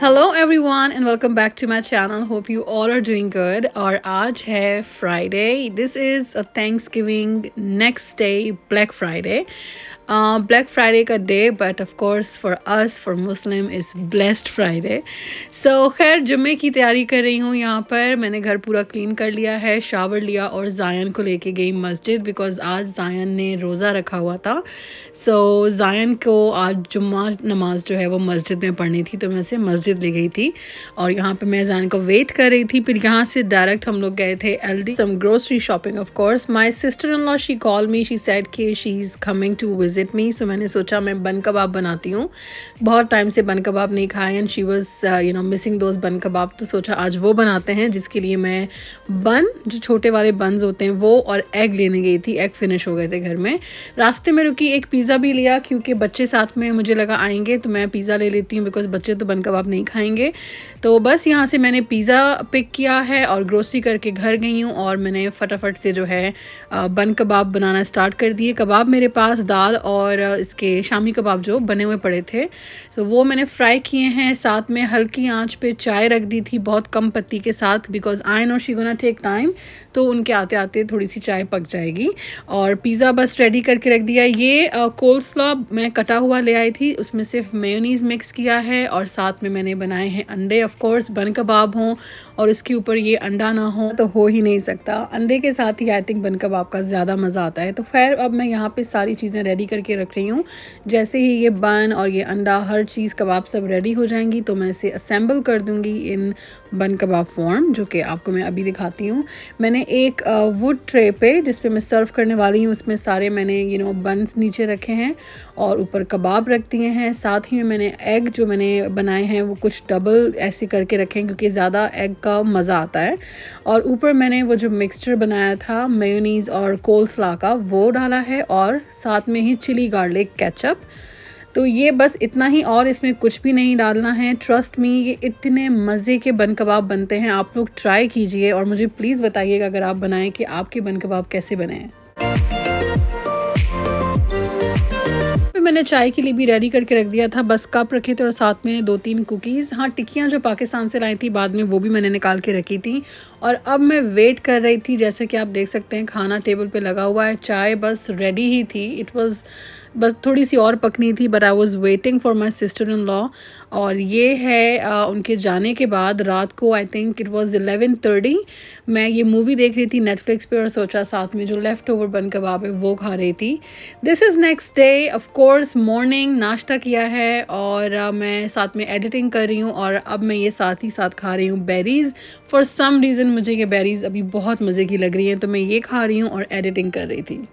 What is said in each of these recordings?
Hello everyone and welcome back to my channel. Hope you all are doing good. और आज है Friday. This is a Thanksgiving next day, black Friday. Black Friday का day, but of course for us, for Muslim, is blessed Friday. So खैर जुम्मे की तैयारी कर रही हूँ। यहाँ पर मैंने घर पूरा क्लीन कर लिया है, शावर लिया और जायन को लेके गई मस्जिद, बिकॉज़ आज जायन ने रोज़ा रखा हुआ था। सो जायन को आज जुम्मा नमाज जो है वो मस्जिद में पढ़नी थी, तो मैं उसे मस्जिद ले गई थी। और यहाँ पे मैं जायन को वेट कर रही थी। फिर यहाँ से डायरेक्ट हम लोग गए थे Aldi, some grocery shopping. Of course my sister in law, she call me, she said कि she is coming to visit me. So मैंने सोचा मैं बन कबाब बनाती हूँ, बहुत टाइम से बन कबाब नहीं खाए and she was missing those बन कबाब। तो सोचा आज वो बनाते हैं, जिसके लिए मैं बन, जो छोटे वाले बन्स होते हैं वो, और एग लेने गई थी। एग फिनिश हो गए थे घर में। रास्ते में रुकी, एक पिज़्ज़ा भी लिया क्योंकि बच्चे साथ में मुझे लगा आएंगे तो मैं पिज़्ज़ा ले लेती हूँ, बिकॉज बच्चे तो बन कबाब नहीं खाएंगे। तो बस यहाँ से मैंने पिज़्ज़ा पिक किया है और ग्रोसरी करके घर गई हूँ, और मैंने फटाफट से जो है बन कबाब बनाना स्टार्ट कर दिए। कबाब मेरे पास दाल और इसके शामी कबाब जो बने हुए पड़े थे, तो वो मैंने फ्राई किए हैं। साथ में हल्की आंच पे चाय रख दी थी, बहुत कम पत्ती के साथ, because I know she gonna take time, तो उनके आते आते थोड़ी सी चाय पक जाएगी। और पिज़्ज़ा बस रेडी करके रख दिया। ये कोल्स्लॉ मैं कटा हुआ ले आई थी, उसमें सिर्फ मेयोनीज़ मिक्स किया है, और साथ में मैंने बनाए हैं अंडे। ऑफ कोर्स बन कबाब हों और उसके ऊपर ये अंडा ना हो तो हो ही नहीं सकता। अंडे के साथ ही आई थिंक बन कबाब का ज़्यादा मज़ा आता है। तो खैर अब मैं यहाँ पे सारी चीज़ें रेडी करके रख रही हूँ। जैसे ही ये बन और ये अंडा, हर चीज़ कबाब सब रेडी हो जाएंगी, तो मैं इसे असेंबल कर दूँगी इन बन कबाब फॉर्म, जो कि आपको मैं अभी दिखाती हूँ। मैंने एक वुड ट्रे पे, जिस पे मैं सर्व करने वाली हूँ, उसमें सारे मैंने बन्स नीचे रखे हैं और ऊपर कबाब रख दिए हैं। साथ ही में मैंने एग जो मैंने बनाए हैं वो कुछ डबल ऐसे करके रखे हैं, क्योंकि ज़्यादा एग का मज़ा आता है। और ऊपर मैंने वो जो मिक्सचर बनाया था मेयोनीज़ और कोल्स्लॉ का, वो डाला है, और साथ में ही चिली गार्लिक केचप। तो ये बस इतना ही, और इसमें कुछ भी नहीं डालना है। ट्रस्ट मी, ये इतने मज़े के बन कबाब बनते हैं। आप लोग ट्राई कीजिए और मुझे प्लीज़ बताइएगा अगर आप बनाएं कि आपके बन कबाब कैसे बने हैं। फिर मैंने चाय के लिए भी रेडी करके रख दिया था, बस कप रखे थे और साथ में 2-3 कुकीज़। हाँ, टिक्कियाँ जो पाकिस्तान से लाई थी बाद में, वो भी मैंने निकाल के रखी थी। और अब मैं वेट कर रही थी, जैसे कि आप देख सकते हैं खाना टेबल पे लगा हुआ है, चाय बस रेडी ही थी। इट वाज बस थोड़ी सी और पकनी थी, but I was waiting for my sister in law. और ये है उनके जाने के बाद रात को, आई थिंक इट वाज 11:30, मैं ये मूवी देख रही थी नेटफ्लिक्स पे, और सोचा साथ में जो लेफ़्ट ओवर बन कबाब है वो खा रही थी। This is next day. Of course morning नाश्ता किया है, और मैं साथ में एडिटिंग कर रही हूँ, और अब मैं ये साथ ही साथ खा रही हूँ बेरीज़। फॉर सम रीज़न मुझे ये बेरीज़ अभी बहुत मज़े की लग रही हैं, तो मैं ये खा रही हूँ और एडिटिंग कर रही थी।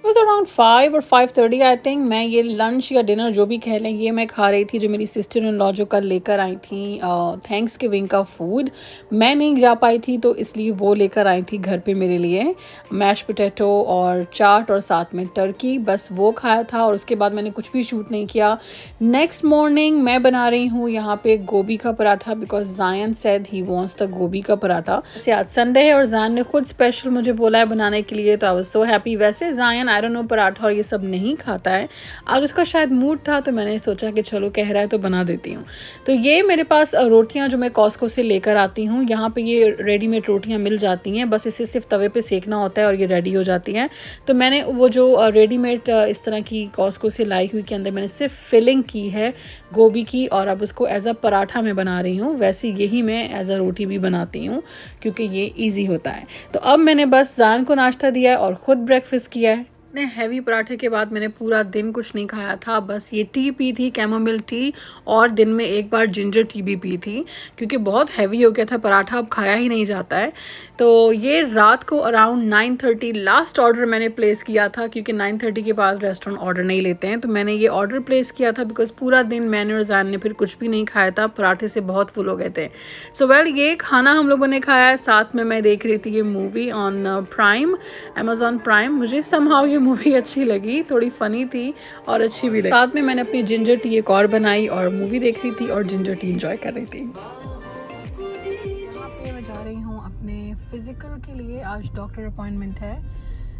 वॉज अराउंड 5 और 5:30 आई थिंक। मैं ये लंच या डिनर जो भी कह लें, ये मैं खा रही थी, जो मेरी सिस्टर इन लॉ जो कल लेकर आई थी थैंक्स गिविंग का फूड। मैं नहीं जा पाई थी, तो इसलिए वो लेकर आई थी घर पे मेरे लिए, मैश पोटैटो और चाट और साथ में टर्की। बस वो खाया था, और उसके बाद मैंने कुछ भी शूट नहीं किया। नेक्स्ट मॉर्निंग मैं बना रही हूँ यहाँ पे गोभी का पराठा, बिकॉज जायन सेड ही वॉन्ट्स द गोभी का पराठा। से आज संडे है और जायन ने खुद स्पेशल मुझे बोला है बनाने के लिए, तो आई वाज सो हैप्पी। वैसे जायन आई डोंट नो पराठा और ये सब नहीं खाता है, आज उसका शायद मूड था, तो मैंने सोचा कि चलो कह रहा है तो बना देती हूँ। तो ये मेरे पास रोटियां जो मैं कॉस्को से लेकर आती हूँ, यहाँ पे ये रेडीमेड रोटियां मिल जाती हैं, बस इसे सिर्फ तवे पे सेकना होता है और ये रेडी हो जाती हैं। तो मैंने वो जो रेडीमेड इस तरह की कॉस्को से लाई हुई के अंदर मैंने सिर्फ फिलिंग की है गोभी की, और अब उसको एज अ पराठा मैं बना रही हूँ। वैसे यही मैं एज अ रोटी भी बनाती हूँ, क्योंकि ये ईजी होता है। तो अब मैंने बस जान को नाश्ता दिया है और ख़ुद ब्रेकफास्ट किया है। इतने हैवी पराठे के बाद मैंने पूरा दिन कुछ नहीं खाया था, बस ये टी पी थी, कैमोमिल टी, और दिन में एक बार जिंजर टी भी पी थी, क्योंकि बहुत हैवी हो गया था पराठा, अब खाया ही नहीं जाता है। तो ये रात को अराउंड 9:30 लास्ट ऑर्डर मैंने प्लेस किया था, क्योंकि 9:30 के बाद रेस्टोरेंट ऑर्डर नहीं लेते हैं। तो मैंने ये ऑर्डर प्लेस किया था बिकॉज पूरा दिन मैंने और जान ने फिर कुछ भी नहीं खाया था, पराठे से बहुत फुल हो गए थे। सो वेल, ये खाना हम लोगों ने खाया है, साथ में मैं देख रही थी ये movie on prime, Amazon prime. मुझे समहाउ ये मूवी अच्छी लगी, थोड़ी फ़नी थी और अच्छी भी लगी। साथ में मैंने अपनी जिंजर टी एक और बनाई और मूवी देख रही थी और जिंजर टी एंजॉय कर रही थी। यहाँ पे मैं जा रही हूँ अपने फिज़िकल के लिए, आज डॉक्टर अपॉइंटमेंट है।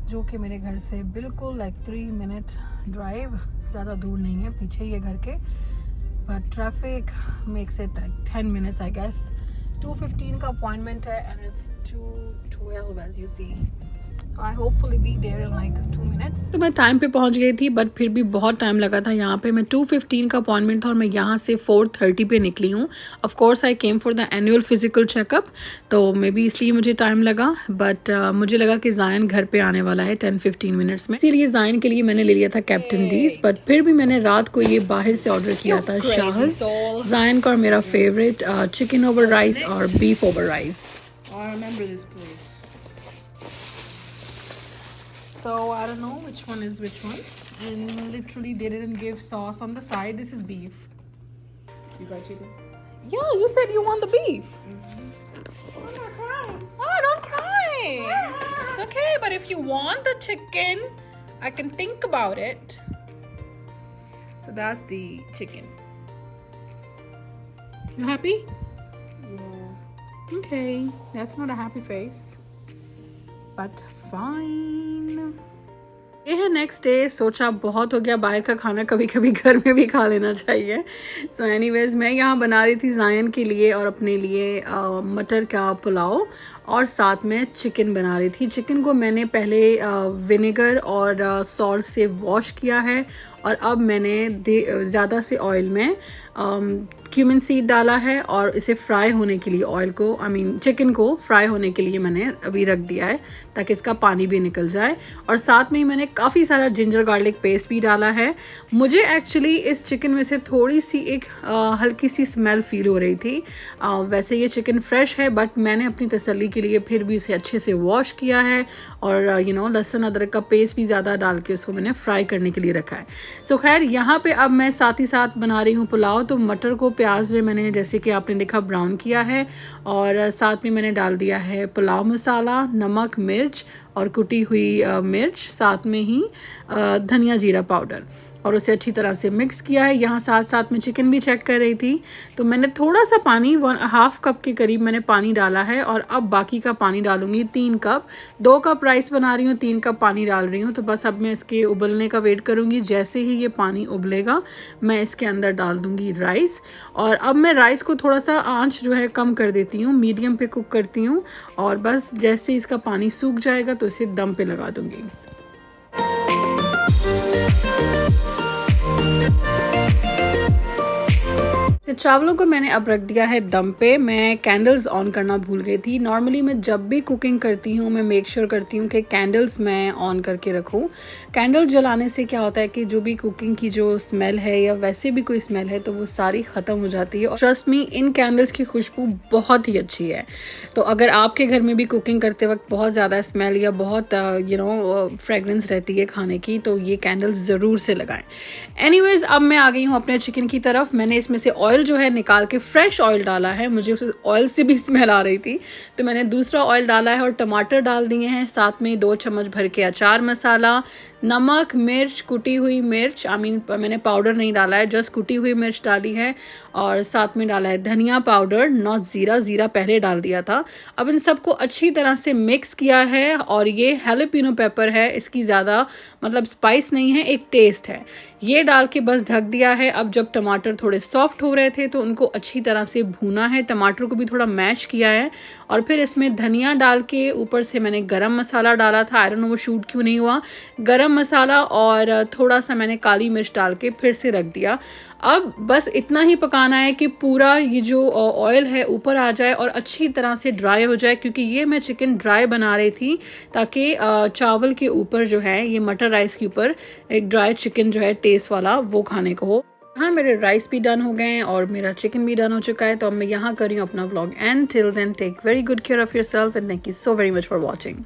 जो कि मेरे घर से बिल्कुल लाइक 3 मिनट ड्राइव, ज़्यादा दूर नहीं है, पीछे ही है घर के, but traffic makes it like 10 minutes I guess. 2:15 का अपॉइंटमेंट है and it's 2:12 as you see, so I hopefully be there in like 2 minutes. तो मैं टाइम पे पहुंच गई थी, बट फिर भी बहुत टाइम लगा था यहाँ पे। मैं 2:15 का अपॉइंटमेंट था और मैं यहाँ से 4:30 पे निकली हूँ। Of course I came for the annual physical checkup, तो मे बी इसलिए मुझे टाइम लगा, बट मुझे लगा कि जायन घर पे आने वाला है 10-15 मिनट्स में, इसीलिए जायन के लिए मैंने ले लिया था कैप्टन डीज। बट फिर भी मैंने रात को ये बाहर से ऑर्डर किया था शाहज, जायन का और मेरा फेवरेट चिकन ओवर राइस और beef over rice. So I don't know which one is which one, and literally they didn't give sauce on the side. This is beef. You got chicken? Yeah, you said you want the beef. I'm not crying. Oh, don't cry. It's okay, but if you want the chicken, I can think about it. So that's the chicken. You happy? Yeah. Okay, that's not a happy face, but fine. ये है next day. सोचा बहुत हो गया बाहर का खाना, कभी कभी घर में भी खा लेना चाहिए। सो एनीवेज मैं यहाँ बना रही थी जायन के लिए और अपने लिए मटर का पुलाव, और साथ में चिकन बना रही थी। चिकन को मैंने पहले विनेगर और सॉल्ट से वॉश किया है, और अब मैंने ज़्यादा से ऑयल में क्यूमिन सीड डाला है और इसे फ्राई होने के लिए ऑयल को चिकन को फ्राई होने के लिए मैंने अभी रख दिया है ताकि इसका पानी भी निकल जाए। और साथ में ही मैंने काफ़ी सारा जिंजर गार्लिक पेस्ट भी डाला है। मुझे एक्चुअली इस चिकन में से थोड़ी सी एक हल्की सी स्मेल फील हो रही थी। वैसे ये चिकन फ्रेश है, बट मैंने अपनी तसल्ली के लिए फिर भी इसे अच्छे से वॉश किया है, और लहसुन अदरक का पेस्ट भी ज़्यादा डाल के उसको मैंने फ्राई करने के लिए रखा है। सो खैर यहाँ पे अब मैं साथ ही साथ बना रही हूँ पुलाव। तो मटर को प्याज में मैंने, जैसे कि आपने देखा, ब्राउन किया है, और साथ में मैंने डाल दिया है पुलाव मसाला, नमक, मिर्च और कुटी हुई मिर्च, साथ में ही धनिया जीरा पाउडर, और उसे अच्छी तरह से मिक्स किया है। यहाँ साथ साथ में चिकन भी चेक कर रही थी, तो मैंने थोड़ा सा पानी 1/2 कप के करीब मैंने पानी डाला है, और अब बाकी का पानी डालूंगी 3 कप। 2 कप राइस बना रही हूँ, 3 कप पानी डाल रही हूँ। तो बस अब मैं इसके उबलने का वेट करूँगी। जैसे ही ये पानी उबलेगा मैं इसके अंदर डाल दूँगी राइस, और अब मैं राइस को थोड़ा सा आँच जो है कम कर देती हूँ, मीडियम पे कुक करती हूँ, और बस जैसे इसका पानी सूख जाएगा तो इसे दम पे लगा दूँगी। तो चावलों को मैंने अब रख दिया है दम पे। मैं कैंडल्स ऑन करना भूल गई थी। नॉर्मली मैं जब भी कुकिंग करती हूँ मैं मेक श्योर करती हूँ कि कैंडल्स मैं ऑन करके रखूँ। कैंडल जलाने से क्या होता है कि जो भी कुकिंग की जो स्मेल है या वैसे भी कोई स्मेल है तो वो सारी ख़त्म हो जाती है। और ट्रस्ट मी, इन कैंडल्स की खुशबू बहुत ही अच्छी है। तो अगर आपके घर में भी कुकिंग करते वक्त बहुत ज़्यादा स्मेल या बहुत फ्रेगरेंस रहती है खाने की, तो ये कैंडल्स ज़रूर से लगाएं। एनीवेज अब मैं आ गई हूँ अपने चिकन की तरफ। मैंने इसमें से ऑयल जो है निकाल के फ्रेश ऑयल डाला है, मुझे उस ऑयल से भी स्मेल आ रही थी, तो मैंने दूसरा ऑयल डाला है और टमाटर डाल दिए हैं। साथ में 2 चम्मच भर के अचार मसाला, नमक, मिर्च, कुटी हुई मिर्च, मैंने पाउडर नहीं डाला है, जस्ट कुटी हुई मिर्च डाली है, और साथ में डाला है धनिया पाउडर, नॉट ज़ीरा, ज़ीरा पहले डाल दिया था। अब इन सबको अच्छी तरह से मिक्स किया है, और ये हैलोपिनो पेपर है, इसकी ज़्यादा स्पाइस नहीं है, एक टेस्ट है। ये डाल के बस ढक दिया है। अब जब टमाटर थोड़े सॉफ्ट हो रहे थे तो उनको अच्छी तरह से भूना है, टमाटर को भी थोड़ा मैश किया है, और फिर इसमें धनिया डाल के ऊपर से मैंने गरम मसाला डाला था। आई डोंट नो वो शूट क्यों नहीं हुआ। गरम मसाला और थोड़ा सा मैंने काली मिर्च डाल के फिर से रख दिया। अब बस इतना ही पकाना है कि पूरा ये जो ऑयल है ऊपर आ जाए और अच्छी तरह से ड्राई हो जाए, क्योंकि ये मैं चिकन ड्राई बना रही थी ताकि चावल के ऊपर जो है, ये मटर राइस के ऊपर एक ड्राई चिकन जो है टेस्ट वाला वो खाने को हो। हाँ, मेरे राइस भी डन हो गए हैं और मेरा चिकन भी डन हो चुका है। तो अब मैं यहाँ कर रही हूँ अपना vlog end. Till then take very good care of yourself and thank you so very much for watching.